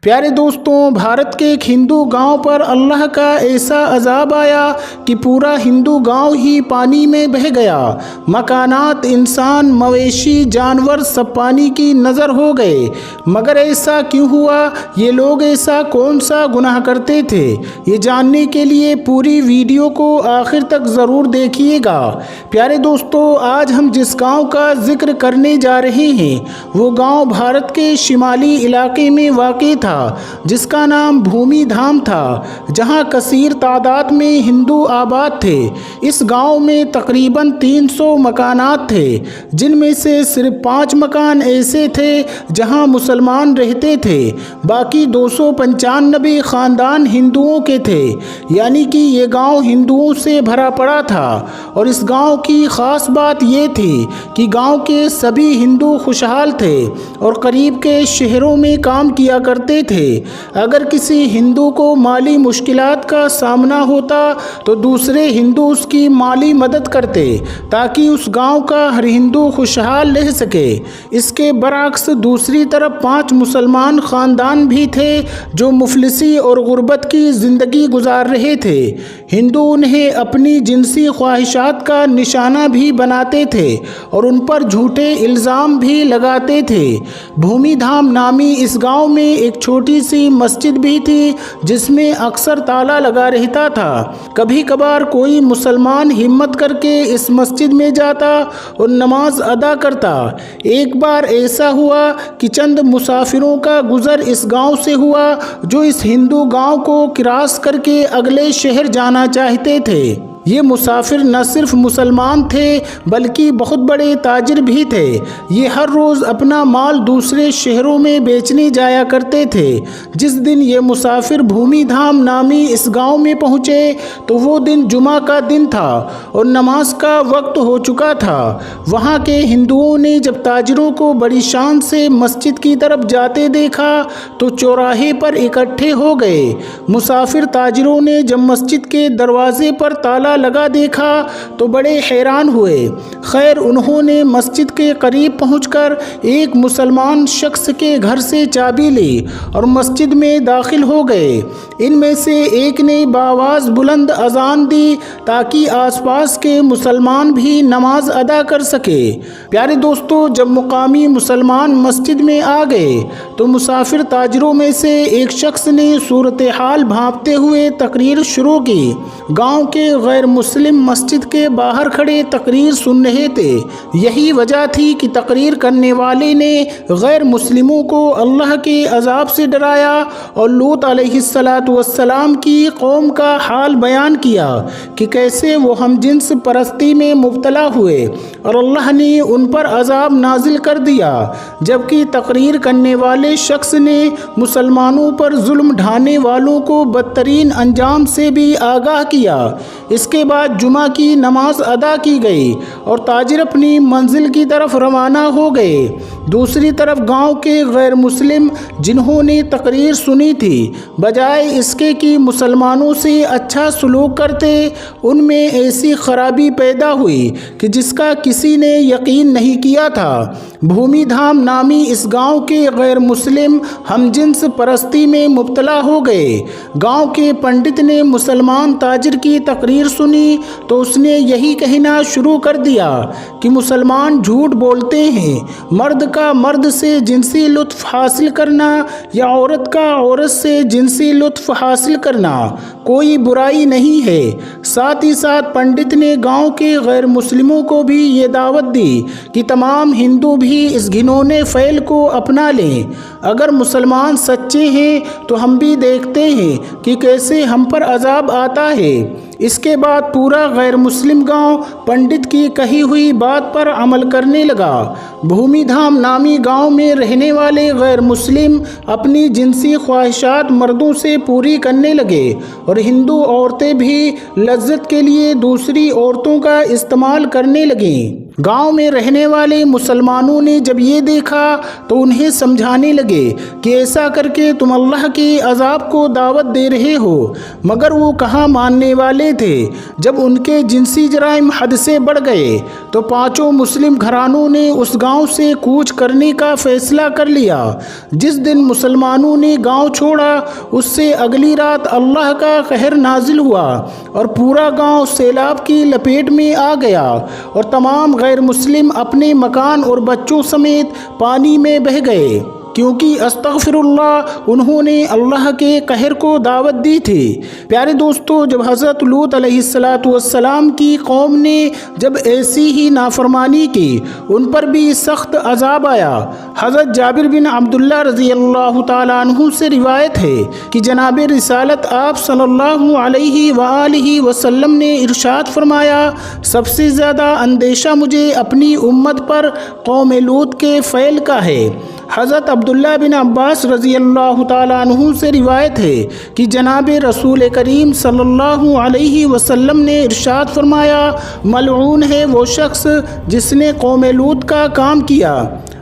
پیارے دوستوں، بھارت کے ایک ہندو گاؤں پر اللہ کا ایسا عذاب آیا کہ پورا ہندو گاؤں ہی پانی میں بہہ گیا۔ مکانات، انسان، مویشی، جانور سب پانی کی نظر ہو گئے۔ مگر ایسا کیوں ہوا؟ یہ لوگ ایسا کون سا گناہ کرتے تھے؟ یہ جاننے کے لیے پوری ویڈیو کو آخر تک ضرور دیکھیے گا۔ پیارے دوستوں، آج ہم جس گاؤں کا ذکر کرنے جا رہے ہیں وہ گاؤں بھارت کے شمالی علاقے میں واقع تھا، جس کا نام بھومی دھام تھا، جہاں کثیر تعداد میں ہندو آباد تھے۔ اس گاؤں میں تقریباً 300 مکانات تھے، جن میں سے صرف 5 مکان ایسے تھے جہاں مسلمان رہتے تھے، باقی 295 خاندان ہندوؤں کے تھے، یعنی کہ یہ گاؤں ہندوؤں سے بھرا پڑا تھا۔ اور اس گاؤں کی خاص بات یہ تھی کہ گاؤں کے سبھی ہندو خوشحال تھے اور قریب کے شہروں میں کام کیا کرتے تھے۔ اگر کسی ہندو کو مالی مشکلات کا سامنا ہوتا تو دوسرے ہندو اس کی مالی مدد کرتے تاکہ اس گاؤں کا ہر ہندو خوشحال رہ سکے۔ اس کے برعکس دوسری طرف 5 مسلمان خاندان بھی تھے جو مفلسی اور غربت کی زندگی گزار رہے تھے۔ ہندو انہیں اپنی جنسی خواہشات کا نشانہ بھی بناتے تھے اور ان پر جھوٹے الزام بھی لگاتے تھے۔ بھومی دھام نامی اس گاؤں میں ایک چھوٹی سی مسجد بھی تھی جس میں اکثر تالا لگا رہتا تھا۔ کبھی کبھار کوئی مسلمان ہمت کر کے اس مسجد میں جاتا اور نماز ادا کرتا۔ ایک بار ایسا ہوا کہ چند مسافروں کا گزر اس گاؤں سے ہوا جو اس ہندو گاؤں کو کراس کر کے اگلے شہر جانا چاہتے تھے۔ یہ مسافر نہ صرف مسلمان تھے بلکہ بہت بڑے تاجر بھی تھے۔ یہ ہر روز اپنا مال دوسرے شہروں میں بیچنے جایا کرتے تھے۔ جس دن یہ مسافر بھومی دھام نامی اس گاؤں میں پہنچے تو وہ دن جمعہ کا دن تھا اور نماز کا وقت ہو چکا تھا۔ وہاں کے ہندوؤں نے جب تاجروں کو بڑی شان سے مسجد کی طرف جاتے دیکھا تو چوراہے پر اکٹھے ہو گئے۔ مسافر تاجروں نے جب مسجد کے دروازے پر تالا لگا دیکھا تو بڑے حیران ہوئے۔ خیر، انہوں نے مسجد کے قریب پہنچ کر ایک مسلمان شخص کے گھر سے چابی لی اور مسجد میں داخل ہو گئے۔ ان میں سے ایک نے بآواز بلند اذان دی تاکہ آس پاس کے مسلمان بھی نماز ادا کر سکے۔ پیارے دوستو، جب مقامی مسلمان مسجد میں آ گئے تو مسافر تاجروں میں سے ایک شخص نے صورتحال بھانپتے ہوئے تقریر شروع کی۔ گاؤں کے غیر مسلم مسجد کے باہر کھڑے تقریر سن رہے تھے۔ یہی وجہ تھی کہ تقریر کرنے والے نے غیر مسلموں کو اللہ کے عذاب سے ڈرایا اور لوط علیہ السلام کی قوم کا حال بیان کیا کہ کیسے وہ ہم جنس پرستی میں مبتلا ہوئے اور اللہ نے ان پر عذاب نازل کر دیا، جبکہ تقریر کرنے والے شخص نے مسلمانوں پر ظلم ڈھانے والوں کو بدترین انجام سے بھی آگاہ کیا۔ اس کے بعد جمعہ کی نماز ادا کی گئی اور تاجر اپنی منزل کی طرف روانہ ہو گئے۔ دوسری طرف گاؤں کے غیر مسلم جنہوں نے تقریر سنی تھی، بجائے اس کے کہ مسلمانوں سے اچھا سلوک کرتے، ان میں ایسی خرابی پیدا ہوئی کہ جس کا کسی نے یقین نہیں کیا تھا۔ بھومی دھام نامی اس گاؤں کے غیر مسلم ہم جنس پرستی میں مبتلا ہو گئے۔ گاؤں کے پنڈت نے مسلمان تاجر کی تقریر سنی تو اس نے یہی کہنا شروع کر دیا کہ مسلمان جھوٹ بولتے ہیں، مرد کا مرد سے جنسی لطف حاصل کرنا یا عورت کا عورت سے جنسی لطف حاصل کرنا کوئی برائی نہیں ہے۔ ساتھ ہی ساتھ پنڈت نے گاؤں کے غیر مسلموں کو بھی یہ دعوت دی کہ تمام ہندو بھی اس گھنونے فعل کو اپنا لیں۔ اگر مسلمان سچے ہیں تو ہم بھی دیکھتے ہیں کہ کیسے ہم پر عذاب آتا ہے۔ اس کے بعد پورا غیر مسلم گاؤں پنڈت کی کہی ہوئی بات پر عمل کرنے لگا۔ بھومی دھام نامی گاؤں میں رہنے والے غیر مسلم اپنی جنسی خواہشات مردوں سے پوری کرنے لگے اور ہندو عورتیں بھی لذت کے لیے دوسری عورتوں کا استعمال کرنے لگیں۔ گاؤں میں رہنے والے مسلمانوں نے جب یہ دیکھا تو انہیں سمجھانے لگے کہ ایسا کر کے تم اللہ کے عذاب کو دعوت دے رہے ہو، مگر وہ کہاں ماننے والے تھے۔ جب ان کے جنسی جرائم حد سے بڑھ گئے تو پانچوں مسلم گھرانوں نے اس گاؤں سے کوچ کرنے کا فیصلہ کر لیا۔ جس دن مسلمانوں نے گاؤں چھوڑا اس سے اگلی رات اللہ کا قہر نازل ہوا اور پورا گاؤں سیلاب کی لپیٹ میں آ گیا اور تمام غیر مسلم اپنے مکان اور بچوں سمیت پانی میں بہہ گئے، کیونکہ استغفر اللہ انہوں نے اللہ کے قہر کو دعوت دی تھی۔ پیارے دوستو، جب حضرت لوط علیہ السلام کی قوم نے جب ایسی ہی نافرمانی کی ان پر بھی سخت عذاب آیا۔ حضرت جابر بن عبداللہ رضی اللہ تعالیٰ عنہ سے روایت ہے کہ جناب رسالت آپ صلی اللہ علیہ وآلہ وسلم نے ارشاد فرمایا، سب سے زیادہ اندیشہ مجھے اپنی امت پر قوم لوط کے فعل کا ہے۔ حضرت عبداللہ بن عباس رضی اللہ تعالیٰ عنہ سے روایت ہے کہ جناب رسول کریم صلی اللہ علیہ وسلم نے ارشاد فرمایا، ملعون ہے وہ شخص جس نے قوم لوط کا کام کیا۔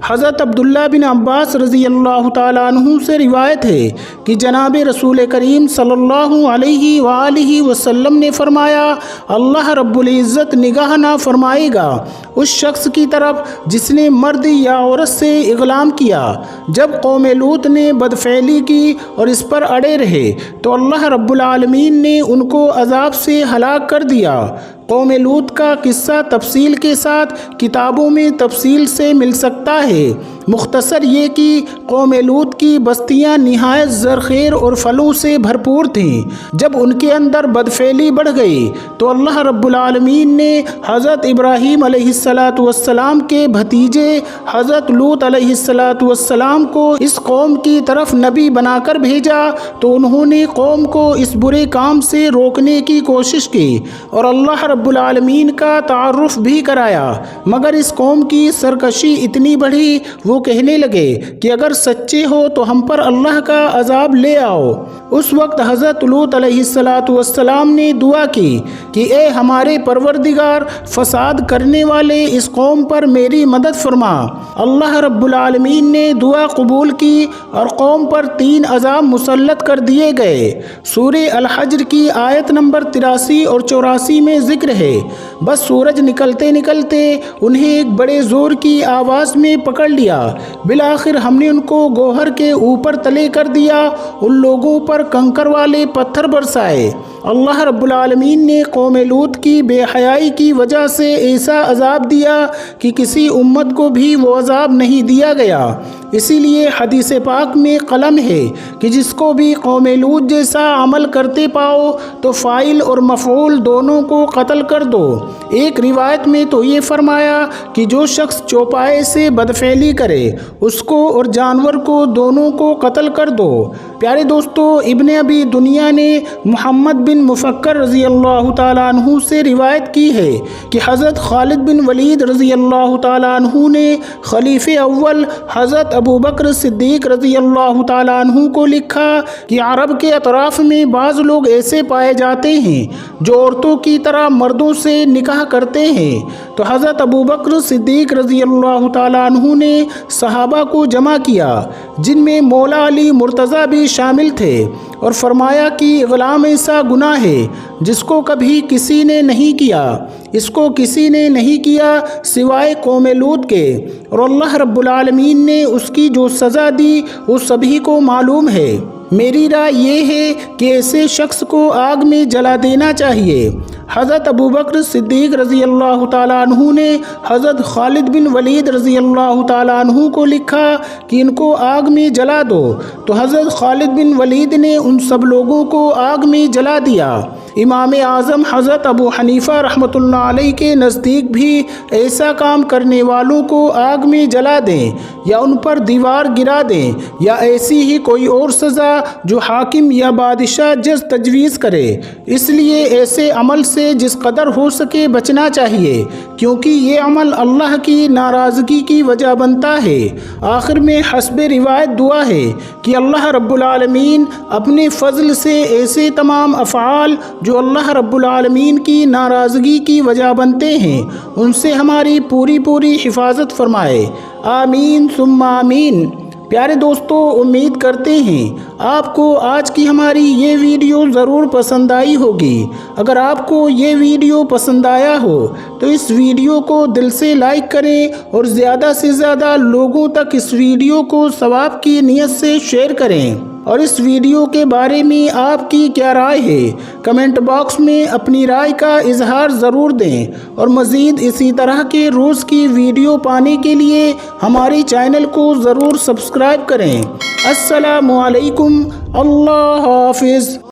حضرت عبداللہ بن عباس رضی اللہ تعالیٰ عنہ سے روایت ہے کہ جناب رسول کریم صلی اللہ علیہ وآلہ وسلم نے فرمایا، اللہ رب العزت نگاہ نہ فرمائے گا اس شخص کی طرف جس نے مرد یا عورت سے اغلام کیا۔ جب قوم لوط نے بدفعلی کی اور اس پر اڑے رہے تو اللہ رب العالمین نے ان کو عذاب سے ہلاک کر دیا۔ قوم لوط کا قصہ تفصیل کے ساتھ کتابوں میں تفصیل سے مل سکتا ہے۔ مختصر یہ کہ قوم لوط کی بستیاں نہایت زرخیر اور پھلوں سے بھرپور تھیں۔ جب ان کے اندر بدفعلی بڑھ گئی تو اللہ رب العالمین نے حضرت ابراہیم علیہ السلام کے بھتیجے حضرت لوط علیہ السلام کو اس قوم کی طرف نبی بنا کر بھیجا تو انہوں نے قوم کو اس برے کام سے روکنے کی کوشش کی اور اللہ رب العالمین کا تعارف بھی کرایا، مگر اس قوم کی سرکشی اتنی بڑھی وہ کہنے لگے کہ اگر سچے ہو تو ہم پر اللہ کا عذاب لے آؤ۔ اس وقت حضرت لوط علیہ السلام نے دعا کی کہ اے ہمارے پروردگار، فساد کرنے والے اس قوم پر میری مدد فرما۔ اللہ رب العالمین نے دعا قبول کی اور قوم پر 3 عذاب مسلط کر دیے گئے۔ سورہ الحجر کی آیت نمبر 83 اور 84 میں ذکر ہے، بس سورج نکلتے نکلتے انہیں ایک بڑے زور کی آواز میں پکڑ لیا، بالآخر ہم نے ان کو گوہر کے اوپر تلے کر دیا، ان لوگوں پر کنکر والے پتھر برسائے۔ اللہ رب العالمین نے قوم لوط کی بے حیائی کی وجہ سے ایسا عذاب دیا کہ کسی امت کو بھی وہ عذاب نہیں دیا گیا۔ اسی لیے حدیث پاک میں قلم ہے کہ جس کو بھی قوم لوط جیسا عمل کرتے پاؤ تو فاعل اور مفعول دونوں کو قتل کر دو۔ ایک روایت میں تو یہ فرمایا کہ جو شخص چوپائے سے بدفعلی کرے اس کو اور جانور کو دونوں کو قتل کر دو۔ پیارے دوستو، ابن ابی دنیا نے محمد بن مفکر رضی اللہ تعالیٰ عنہ سے روایت کی ہے کہ حضرت خالد بن ولید رضی اللہ تعالیٰ عنہ نے خلیفہ اول حضرت ابو بکر صدیق رضی اللہ تعالیٰ عنہ کو لکھا کہ عرب کے اطراف میں بعض لوگ ایسے پائے جاتے ہیں جو عورتوں کی طرح مردوں سے نکاح کرتے ہیں۔ تو حضرت ابو بکر صدیق رضی اللہ تعالیٰ عنہ نے صحابہ کو جمع کیا، جن میں مولا علی مرتضیٰ بھی شامل تھے، اور فرمایا کہ اغلام ایسا گناہ ہے جس کو کبھی کسی نے نہیں کیا، اس کو کسی نے نہیں کیا سوائے قوم لوط کے، اور اللہ رب العالمین نے اس کی جو سزا دی وہ سبھی کو معلوم ہے۔ میری رائے یہ ہے کہ ایسے شخص کو آگ میں جلا دینا چاہیے۔ حضرت ابو بکر صدیق رضی اللہ تعالیٰ عنہ نے حضرت خالد بن ولید رضی اللہ تعالیٰ عنہ کو لکھا کہ ان کو آگ میں جلا دو، تو حضرت خالد بن ولید نے ان سب لوگوں کو آگ میں جلا دیا۔ امام اعظم حضرت ابو حنیفہ رحمۃ اللہ علیہ کے نزدیک بھی ایسا کام کرنے والوں کو آگ میں جلا دیں یا ان پر دیوار گرا دیں یا ایسی ہی کوئی اور سزا جو حاکم یا بادشاہ جج تجویز کرے۔ اس لیے ایسے عمل سے جس قدر ہو سکے بچنا چاہیے، کیونکہ یہ عمل اللہ کی ناراضگی کی وجہ بنتا ہے۔ آخر میں حسب روایت دعا ہے کہ اللہ رب العالمین اپنے فضل سے ایسے تمام افعال جو اللہ رب العالمین کی ناراضگی کی وجہ بنتے ہیں ان سے ہماری پوری حفاظت فرمائے، آمین ثم آمین۔ پیارے دوستو، امید کرتے ہیں آپ کو آج کی ہماری یہ ویڈیو ضرور پسند آئی ہوگی۔ اگر آپ کو یہ ویڈیو پسند آیا ہو تو اس ویڈیو کو دل سے لائک کریں اور زیادہ سے زیادہ لوگوں تک اس ویڈیو کو ثواب کی نیت سے شیئر کریں، اور اس ویڈیو کے بارے میں آپ کی کیا رائے ہے کمنٹ باکس میں اپنی رائے کا اظہار ضرور دیں، اور مزید اسی طرح کے روز کی ویڈیو پانے کے لیے ہمارے چینل کو ضرور سبسکرائب کریں۔ السلام علیکم، اللہ حافظ۔